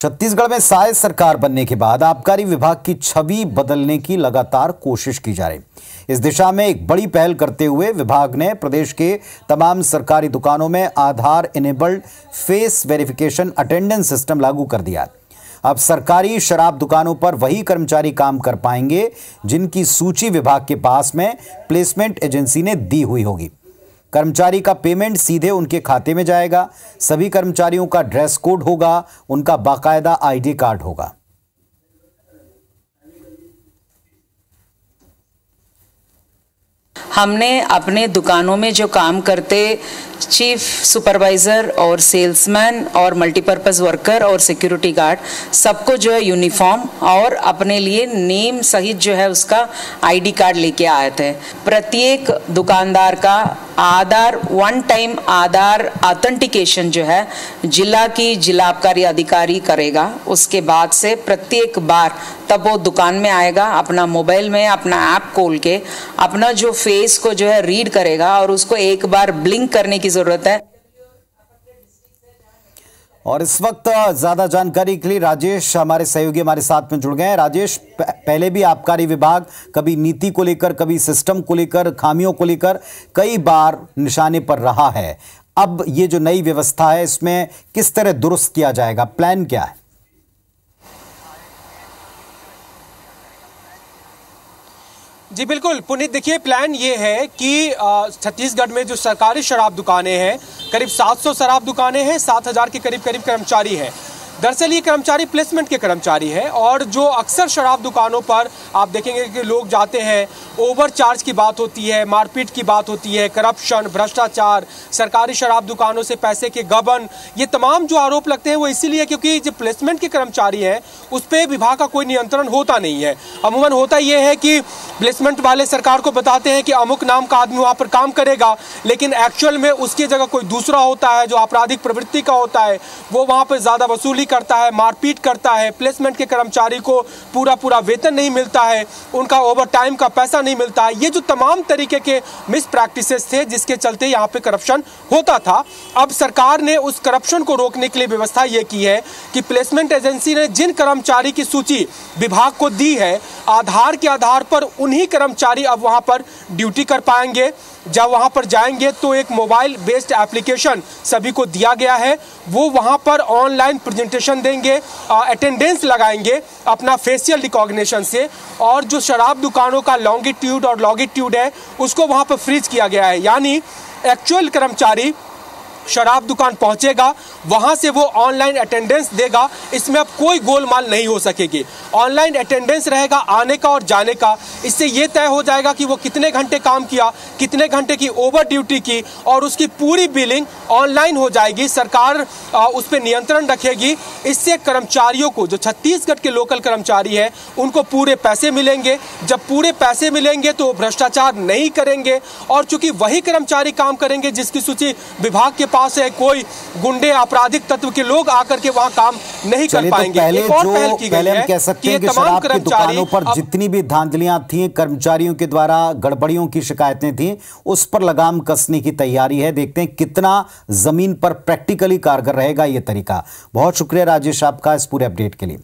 छत्तीसगढ़ में साय सरकार बनने के बाद आबकारी विभाग की छवि बदलने की लगातार कोशिश की जा रही। इस दिशा में एक बड़ी पहल करते हुए विभाग ने प्रदेश के तमाम सरकारी दुकानों में Aadhaar enabled face verification attendance system लागू कर दिया। अब सरकारी शराब दुकानों पर वही कर्मचारी काम कर पाएंगे जिनकी सूची विभाग के पास में प्लेसमेंट एजेंसी ने दी हुई होगी। कर्मचारी का पेमेंट सीधे उनके खाते में जाएगा। सभी कर्मचारियों का ड्रेस कोड होगा, उनका बाकायदा आईडी कार्ड होगा। हमने अपने दुकानों में जो काम करते चीफ सुपरवाइज़र और सेल्समैन और मल्टीपर्पज़ वर्कर और सिक्योरिटी गार्ड सबको जो है यूनिफॉर्म और अपने लिए नेम सहित जो है उसका आईडी कार्ड लेके आए थे। प्रत्येक दुकानदार का आधार वन टाइम आधार ऑथेंटिकेशन जो है जिला आबकारी अधिकारी करेगा। उसके बाद से प्रत्येक बार तब वो दुकान में आएगा, अपना मोबाइल में अपना ऐप खोल के अपना जो फेस को जो है रीड करेगा और उसको एक बार ब्लिंक करने की जरूरत है। और इस वक्त ज्यादा जानकारी के लिए राजेश हमारे सहयोगी हमारे साथ में जुड़ गए हैं। राजेश, पहले भी आबकारी विभाग कभी नीति को लेकर, कभी सिस्टम को लेकर, खामियों को लेकर कई बार निशाने पर रहा है। अब ये जो नई व्यवस्था है इसमें किस तरह दुरुस्त किया जाएगा, प्लान क्या है? जी बिल्कुल पुनीत, देखिए प्लान ये है कि छत्तीसगढ़ में जो सरकारी शराब दुकानें हैं, करीब 700 शराब दुकानें हैं, 7,000 के करीब कर्मचारी हैं। दरअसल ये कर्मचारी प्लेसमेंट के कर्मचारी हैं और जो अक्सर शराब दुकानों पर आप देखेंगे कि लोग जाते हैं, ओवर चार्ज की बात होती है, मारपीट की बात होती है, करप्शन, भ्रष्टाचार, सरकारी शराब दुकानों से पैसे के गबन, ये तमाम जो आरोप लगते हैं वो इसीलिए क्योंकि जो प्लेसमेंट के कर्मचारी हैं उस पर विभाग का कोई नियंत्रण होता नहीं है। अमूमन होता ये है कि प्लेसमेंट वाले सरकार को बताते हैं कि अमुक नाम का आदमी वहाँ पर काम करेगा, लेकिन एक्चुअल में उसकी जगह कोई दूसरा होता है जो आपराधिक प्रवृत्ति का होता है, वो वहाँ पर ज़्यादा वसूली करता है, मारपीट करता है। प्लेसमेंट के कर्मचारी को पूरा वेतन नहीं मिलता है, उनका ओवर टाइम का पैसा नहीं मिलता है। ये जो तमाम तरीके के मिस प्रैक्टिसेस थे जिसके चलते यहाँ पे करप्शन होता था। अब सरकार ने उस करप्शन को रोकने के लिए व्यवस्था ये की है कि प्लेसमेंट एजेंसी ने जिन कर्मचारी की सूची विभाग को दी है, आधार के आधार पर उन्हीं कर्मचारी अब वहाँ पर ड्यूटी कर पाएंगे। जब वहाँ पर जाएंगे तो एक मोबाइल बेस्ड एप्लीकेशन सभी को दिया गया है, वो वहाँ पर ऑनलाइन प्रेजेंटेशन देंगे, अटेंडेंस लगाएंगे अपना फेशियल रिकॉग्निशन से, और जो शराब दुकानों का लॉन्गिट्यूड और लॉगिट्यूड है उसको वहाँ पर फ्रीज किया गया है। यानी एक्चुअल कर्मचारी शराब दुकान पहुंचेगा, वहां से वो ऑनलाइन अटेंडेंस देगा, इसमें अब कोई गोलमाल नहीं हो सकेगी। ऑनलाइन अटेंडेंस रहेगा आने का और जाने का। इससे ये तय हो जाएगा कि वो कितने घंटे काम किया, कितने घंटे की ओवर ड्यूटी की, और उसकी पूरी बिलिंग ऑनलाइन हो जाएगी। सरकार उस पर नियंत्रण रखेगी। इससे कर्मचारियों को, जो छत्तीसगढ़ के लोकल कर्मचारी है, उनको पूरे पैसे मिलेंगे। जब पूरे पैसे मिलेंगे तो भ्रष्टाचार नहीं करेंगे, और चूंकि वही कर्मचारी काम करेंगे जिसकी सूची विभाग के पास है, कोई गुंडे आपराधिक तत्व के लोग आकर के वहां काम नहीं कर पाएंगे। पहले हम कह सकते हैं कि शराब की दुकानों पर जितनी भी धांधलियां थी, कर्मचारियों के द्वारा गड़बड़ियों की शिकायतें थी, उस पर लगाम कसने की तैयारी है। देखते हैं कितना जमीन पर प्रैक्टिकली कारगर रहेगा ये तरीका। बहुत शुक्रिया राजेश आपका इस पूरे अपडेट के लिए।